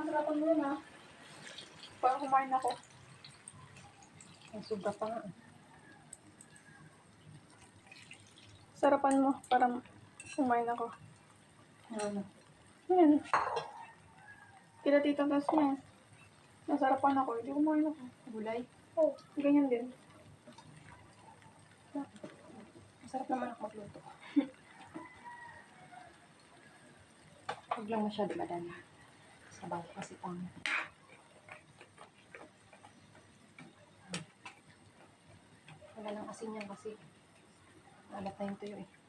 Masarapan mo na. Para kumain ako. Ang sobra pa nga. Sarapan mo para kumain ako. Ano? Yan. Kila tita tas niya. Nasarapan ako. Hindi kumain ako. Gulay? Oo. Ganyan din. Masarap naman ako magluto. Huwag lang masyado madami. Sabaw kasi pang... Wala lang asin yan kasi. Alat na yung tuyo eh.